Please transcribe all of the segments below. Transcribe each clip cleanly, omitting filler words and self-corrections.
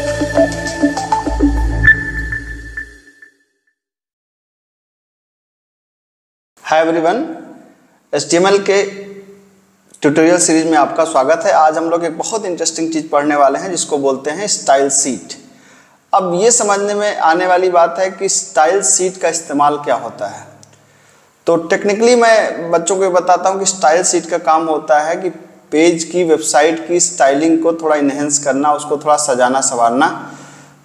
Hi everyone, HTML के tutorial series में आपका स्वागत है। आज हम लोग एक बहुत इंटरेस्टिंग चीज़ पढ़ने वाले हैं जिसको बोलते हैं स्टाइल शीट। अब ये समझने में आने वाली बात है कि स्टाइल शीट का इस्तेमाल क्या होता है। तो टेक्निकली मैं बच्चों को बताता हूँ कि स्टाइल शीट का काम होता है कि पेज की, वेबसाइट की स्टाइलिंग को थोड़ा इन्हेंस करना, उसको थोड़ा सजाना संवारना।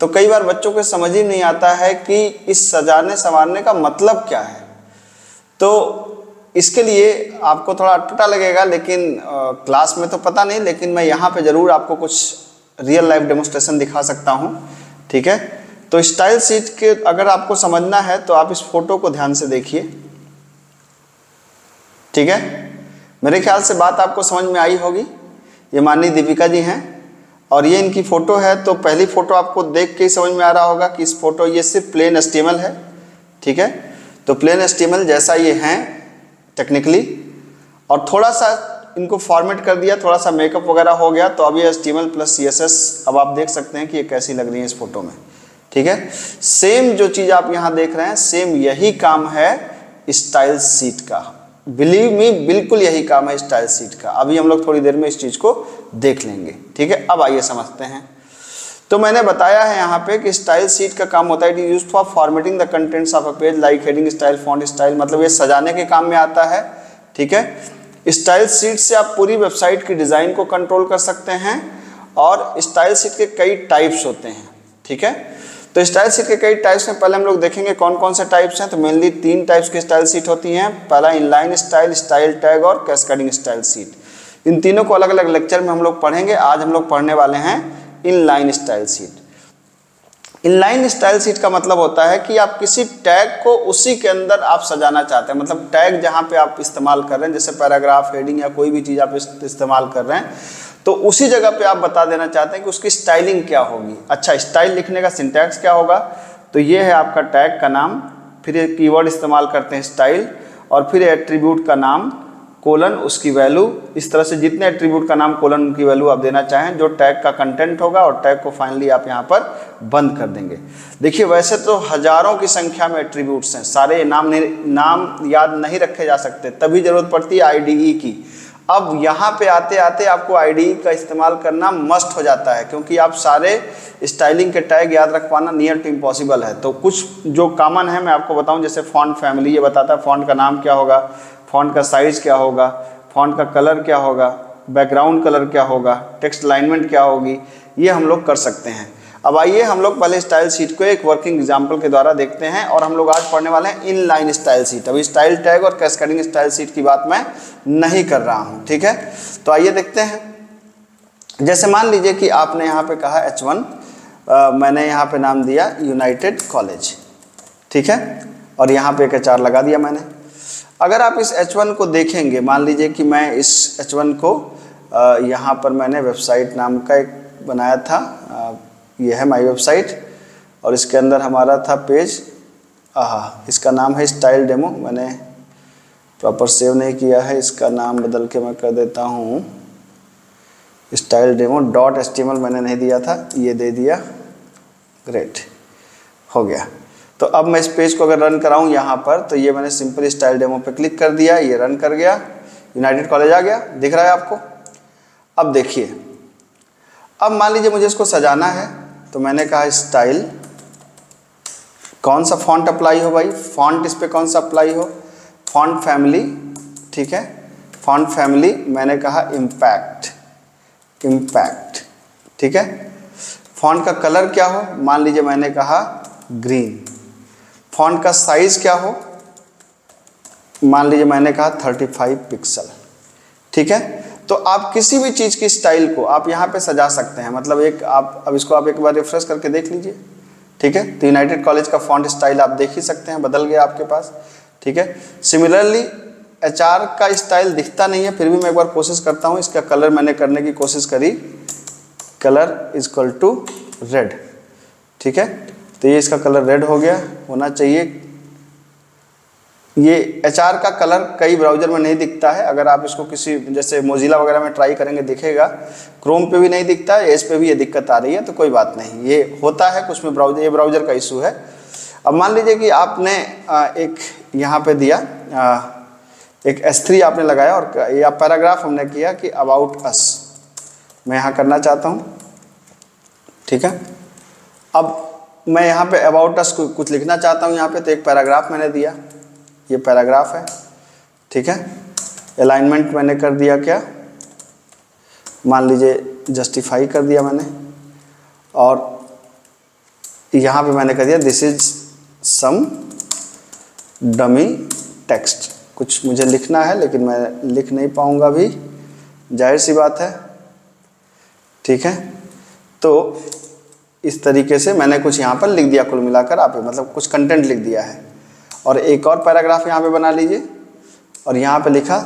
तो कई बार बच्चों को समझ ही नहीं आता है कि इस सजाने संवारने का मतलब क्या है। तो इसके लिए आपको थोड़ा अटपटा लगेगा, लेकिन क्लास में तो पता नहीं, लेकिन मैं यहाँ पे ज़रूर आपको कुछ रियल लाइफ डेमोस्ट्रेशन दिखा सकता हूँ। ठीक है, तो स्टाइल शीट के अगर आपको समझना है तो आप इस फोटो को ध्यान से देखिए। ठीक है, मेरे ख्याल से बात आपको समझ में आई होगी। ये माननीय दीपिका जी हैं और ये इनकी फ़ोटो है। तो पहली फ़ोटो आपको देख के ही समझ में आ रहा होगा कि इस फोटो ये सिर्फ प्लेन HTML है। ठीक है, तो प्लेन HTML जैसा ये हैं टेक्निकली, और थोड़ा सा इनको फॉर्मेट कर दिया, थोड़ा सा मेकअप वगैरह हो गया, तो अब ये HTML प्लस CSS अब आप देख सकते हैं कि ये कैसी लग रही है इस फोटो में। ठीक है, सेम जो चीज़ आप यहाँ देख रहे हैं, सेम यही काम है स्टाइल शीट का। बिलीव मी, बिल्कुल यही काम है स्टाइल शीट का। अभी हम लोग थोड़ी देर में इस चीज़ को देख लेंगे। ठीक है, अब आइए समझते हैं। तो मैंने बताया है यहाँ पे कि स्टाइल शीट का काम होता है it is used for formatting the contents of a page like heading style, font style, मतलब ये सजाने के काम में आता है। ठीक है, स्टाइल शीट से आप पूरी वेबसाइट की डिज़ाइन को कंट्रोल कर सकते हैं और स्टाइल शीट के कई टाइप्स होते हैं। ठीक है, तो स्टाइल शीट के कई टाइप्स में पहले हम लोग देखेंगे कौन कौन से टाइप्स हैं। तो मेनली 3 टाइप्स की स्टाइल शीट होती हैं। पहला इनलाइन स्टाइल, स्टाइल टैग और कैस्केडिंग स्टाइल शीट। इन तीनों को अलग अलग लेक्चर में हम लोग पढ़ेंगे। आज हम लोग पढ़ने वाले हैं inline style sheet. Inline style sheet का मतलब होता है कि आप किसी टैग को उसी के अंदर आप सजाना चाहते हैं। मतलब टैग जहाँ पे आप इस्तेमाल कर रहे हैं, जैसे पैराग्राफ, हेडिंग या कोई भी चीज़ आप इस्तेमाल कर रहे हैं, तो उसी जगह पे आप बता देना चाहते हैं कि उसकी स्टाइलिंग क्या होगी। अच्छा, स्टाइल लिखने का सिंटैक्स क्या होगा? तो ये है आपका टैग का नाम, फिर एक कीवर्ड इस्तेमाल करते हैं स्टाइल, और फिर एट्रीब्यूट का नाम कोलन उसकी वैल्यू। इस तरह से जितने एट्रीब्यूट का नाम कोलन उनकी वैल्यू आप देना चाहें, जो टैग का कंटेंट होगा, और टैग को फाइनली आप यहाँ पर बंद कर देंगे। देखिए, वैसे तो हजारों की संख्या में एट्रीब्यूट्स हैं, सारे नाम याद नहीं रखे जा सकते, तभी जरूरत पड़ती है IDE की। अब यहाँ पे आते आते आपको IDE का इस्तेमाल करना मस्ट हो जाता है, क्योंकि आप सारे स्टाइलिंग के टैग याद रख पाना नियर टू इम्पॉसिबल है। तो कुछ जो कॉमन है मैं आपको बताऊँ, जैसे फॉन्ट फैमिली, ये बताता है फॉन्ट का नाम क्या होगा, फॉन्ट का साइज़ क्या होगा, फॉन्ट का कलर क्या होगा, बैकग्राउंड कलर क्या होगा, टेक्स्ट अलाइनमेंट क्या होगी, ये हम लोग कर सकते हैं। अब आइए हम लोग पहले स्टाइल शीट को एक वर्किंग एग्जांपल के द्वारा देखते हैं, और हम लोग आज पढ़ने वाले हैं इनलाइन स्टाइल शीट। अभी स्टाइल टैग और कैस्केडिंग स्टाइल शीट की बात मैं नहीं कर रहा हूँ। ठीक है, तो आइए देखते हैं। जैसे मान लीजिए कि आपने यहाँ पे कहा H1, मैंने यहाँ पे नाम दिया यूनाइटेड कॉलेज। ठीक है, और यहाँ पे एक HR लगा दिया मैंने। अगर आप इस H1 को देखेंगे, मान लीजिए कि मैं इस H1 को यहाँ पर मैंने वेबसाइट नाम का एक बनाया था, ये है माई वेबसाइट, और इसके अंदर हमारा था पेज, इसका नाम है स्टाइल डेमो। मैंने प्रॉपर सेव नहीं किया है, इसका नाम बदल के मैं कर देता हूँ स्टाइल डेमो .html मैंने नहीं दिया था, ये दे दिया। ग्रेट, हो गया। तो अब मैं इस पेज को अगर रन कराऊँ यहाँ पर, तो ये मैंने सिंपल स्टाइल डेमो पे क्लिक कर दिया, ये रन कर गया, यूनाइटेड कॉलेज आ गया, दिख रहा है आपको। अब देखिए, अब मान लीजिए मुझे इसको सजाना है, तो मैंने कहा स्टाइल, कौन सा फॉन्ट अप्लाई हो भाई, फॉन्ट इस पे कौन सा अप्लाई हो, फॉन्ट फैमिली। ठीक है, फॉन्ट फैमिली मैंने कहा इम्पैक्ट। ठीक है, फॉन्ट का कलर क्या हो, मान लीजिए मैंने कहा ग्रीन। फॉन्ट का साइज क्या हो, मान लीजिए मैंने कहा 35 पिक्सल। ठीक है, तो आप किसी भी चीज़ की स्टाइल को आप यहाँ पे सजा सकते हैं। मतलब एक आप अब इसको आप एक बार रिफ्रेश करके देख लीजिए। ठीक है, तो यूनाइटेड कॉलेज का फॉन्ट स्टाइल आप देख ही सकते हैं, बदल गया आपके पास। ठीक है, सिमिलरली HR का स्टाइल दिखता नहीं है, फिर भी मैं एक बार कोशिश करता हूँ। इसका कलर मैंने करने की कोशिश करी, कलर इक्वल टू रेड। ठीक है, तो ये इसका कलर रेड हो गया, होना चाहिए ये HR का कलर कई ब्राउज़र में नहीं दिखता है। अगर आप इसको किसी जैसे मोजिला वगैरह में ट्राई करेंगे दिखेगा, क्रोम पे भी नहीं दिखता है, एज पे भी ये दिक्कत आ रही है, तो कोई बात नहीं, ये होता है कुछ में ब्राउज़र, ये ब्राउज़र का इशू है। अब मान लीजिए कि आपने एक यहाँ पे दिया एक S3 आपने लगाया और या पैराग्राफ हमने किया कि अबाउट अस, मैं यहाँ करना चाहता हूँ, ठीक है। अब मैं यहाँ पे अबाउट अस कुछ लिखना चाहता हूँ यहाँ पे, तो एक पैराग्राफ मैंने दिया, ये पैराग्राफ है, ठीक है। अलाइनमेंट मैंने कर दिया क्या, मान लीजिए जस्टिफाई कर दिया मैंने, और यहाँ पे मैंने कर दिया this is some dummy text. कुछ मुझे लिखना है लेकिन मैं लिख नहीं पाऊँगा अभी, जाहिर सी बात है, ठीक है। तो इस तरीके से मैंने कुछ यहाँ पर लिख दिया, कुल मिलाकर आप मतलब कुछ कंटेंट लिख दिया है। और एक और पैराग्राफ यहाँ पे बना लीजिए और यहाँ पे लिखा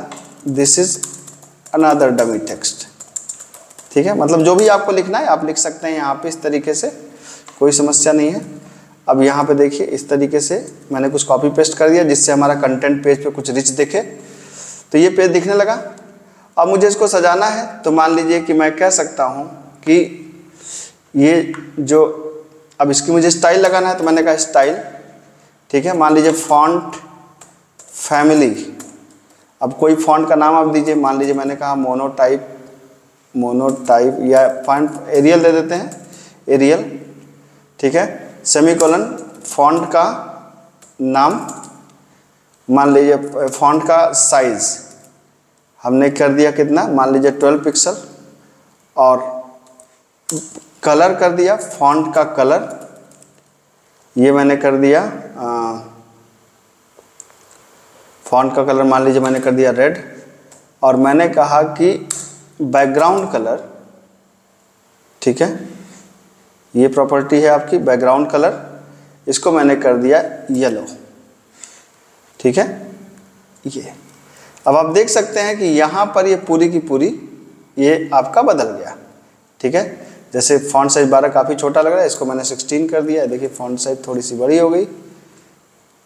this is another dummy text, ठीक है। मतलब जो भी आपको लिखना है आप लिख सकते हैं यहाँ पे इस तरीके से, कोई समस्या नहीं है। अब यहाँ पे देखिए इस तरीके से मैंने कुछ कॉपी पेस्ट कर दिया जिससे हमारा कंटेंट पेज पे कुछ रिच दिखे, तो ये पेज दिखने लगा। अब मुझे इसको सजाना है, तो मान लीजिए कि मैं कह सकता हूँ कि ये जो, अब इसकी मुझे स्टाइल लगाना है, तो मैंने कहा स्टाइल, ठीक है। मान लीजिए फॉन्ट फैमिली, अब कोई फॉन्ट का नाम आप दीजिए, मान लीजिए मैंने कहा मोनोटाइप या फॉन्ट एरियल दे देते हैं, एरियल, ठीक है। सेमीकोलन, फॉन्ट का नाम, मान लीजिए फॉन्ट का साइज हमने कर दिया कितना, मान लीजिए 12 पिक्सल, और कलर कर दिया, फॉन्ट का कलर ये मैंने कर दिया, फॉन्ट का कलर मान लीजिए मैंने कर दिया रेड, और मैंने कहा कि बैकग्राउंड कलर, ठीक है, ये प्रॉपर्टी है आपकी बैकग्राउंड कलर, इसको मैंने कर दिया येलो, ठीक है। ये अब आप देख सकते हैं कि यहाँ पर ये पूरी की पूरी ये आपका बदल गया, ठीक है। जैसे फॉन्ट साइज 12 काफ़ी छोटा लग रहा है, इसको मैंने 16 कर दिया है, देखिए फॉन्ट साइज थोड़ी सी बड़ी हो गई,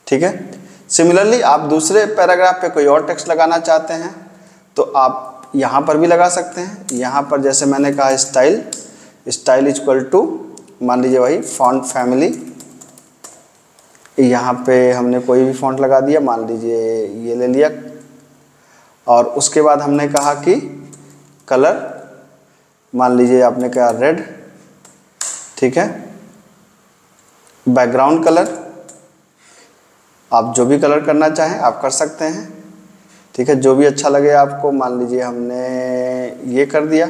ठीक है। सिमिलरली आप दूसरे पैराग्राफ पे कोई और टेक्स्ट लगाना चाहते हैं तो आप यहाँ पर भी लगा सकते हैं। यहाँ पर जैसे मैंने कहा स्टाइल, स्टाइल इक्वल टू मान लीजिए वही फॉन्ट फैमिली, यहाँ पे हमने कोई भी फॉन्ट लगा दिया, मान लीजिए ये ले लिया, और उसके बाद हमने कहा कि कलर, मान लीजिए आपने कहा रेड, ठीक है। बैकग्राउंड कलर, आप जो भी कलर करना चाहें आप कर सकते हैं, ठीक है, जो भी अच्छा लगे आपको। मान लीजिए हमने ये कर दिया,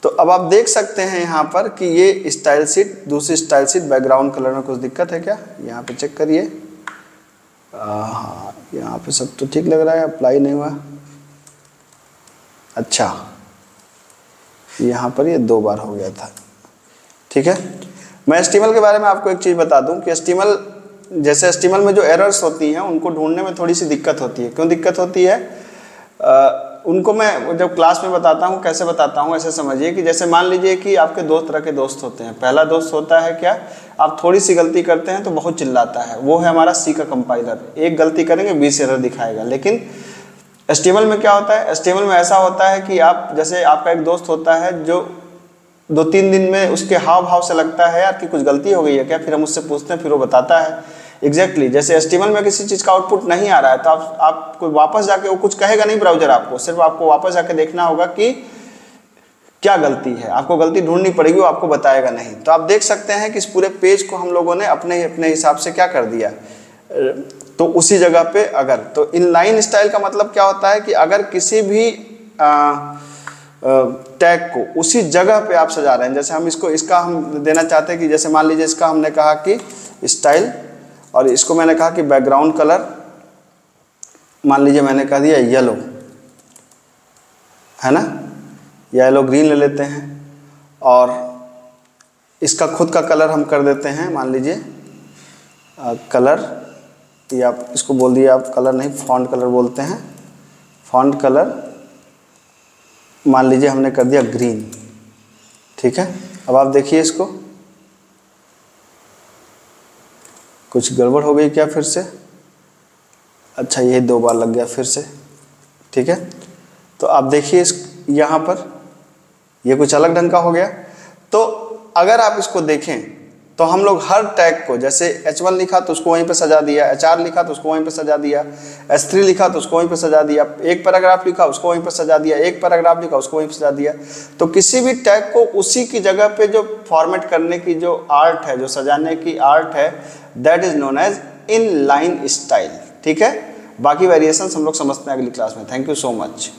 तो अब आप देख सकते हैं यहाँ पर कि ये स्टाइल शीट, दूसरी स्टाइल शीट बैकग्राउंड कलर में कुछ दिक्कत है क्या, यहाँ पे चेक करिए। हाँ, यहाँ पे सब तो ठीक लग रहा है, अप्लाई नहीं हुआ, अच्छा यहाँ पर ये 2 बार हो गया था, ठीक है। मैं HTML के बारे में आपको एक चीज़ बता दूं कि HTML, जैसे HTML में जो एरर्स होती हैं उनको ढूंढने में थोड़ी सी दिक्कत होती है। क्यों दिक्कत होती है, उनको मैं जब क्लास में बताता हूँ, कैसे बताता हूँ, ऐसे समझिए कि जैसे मान लीजिए कि आपके 2 तरह के दोस्त होते हैं। पहला दोस्त होता है क्या, आप थोड़ी सी गलती करते हैं तो बहुत चिल्लाता है, वो है हमारा C का कंपाइलर, एक गलती करेंगे 20 एरर दिखाएगा। लेकिन HTML में क्या होता है, HTML में ऐसा होता है कि आप, जैसे आपका एक दोस्त होता है जो 2-3 दिन में उसके हाव भाव से लगता है यार कि कुछ गलती हो गई है क्या, फिर हम उससे पूछते हैं, फिर वो बताता है एग्जैक्टली। जैसे HTML में किसी चीज़ का आउटपुट नहीं आ रहा है तो आपको वापस जाके, वो कुछ कहेगा नहीं ब्राउजर आपको, सिर्फ आपको वापस जाके देखना होगा कि क्या गलती है, आपको गलती ढूंढनी पड़ेगी, वो आपको बताएगा नहीं। तो आप देख सकते हैं कि इस पूरे पेज को हम लोगों ने अपने हिसाब से क्या कर दिया, तो उसी जगह पे अगर, तो इनलाइन स्टाइल का मतलब क्या होता है कि अगर किसी भी टैग को उसी जगह पे आप सजा रहे हैं, जैसे हम इसका हम देना चाहते हैं कि जैसे मान लीजिए इसका हमने कहा कि स्टाइल, और इसको मैंने कहा कि बैकग्राउंड कलर, मान लीजिए मैंने कह दिया येलो, है ना, येलो ग्रीन ले लेते हैं, और इसका खुद का कलर हम कर देते हैं, मान लीजिए कलर, या इसको बोल दिया आप कलर नहीं, फॉन्ट कलर बोलते हैं, फॉन्ट कलर मान लीजिए हमने कर दिया ग्रीन, ठीक है। अब आप देखिए इसको, कुछ गड़बड़ हो गई क्या फिर से, अच्छा ये 2 बार लग गया फिर से, ठीक है। तो आप देखिए इस यहाँ पर ये कुछ अलग ढंग का हो गया। तो अगर आप इसको देखें तो हम लोग हर टैग को, जैसे H1 लिखा तो उसको वहीं पे सजा दिया, HR लिखा तो उसको वहीं पे सजा दिया, S3 लिखा तो उसको वहीं पे सजा दिया, एक पैराग्राफ लिखा उसको वहीं पे सजा दिया, एक पैराग्राफ लिखा उसको वहीं पे सजा दिया। तो किसी भी टैग को उसी की जगह पे जो फॉर्मेट करने की जो आर्ट है, जो सजाने की आर्ट है, that is known as in line style, ठीक है। बाकी वेरिएशंस हम लोग समझते हैं अगली क्लास में। Thank you so much.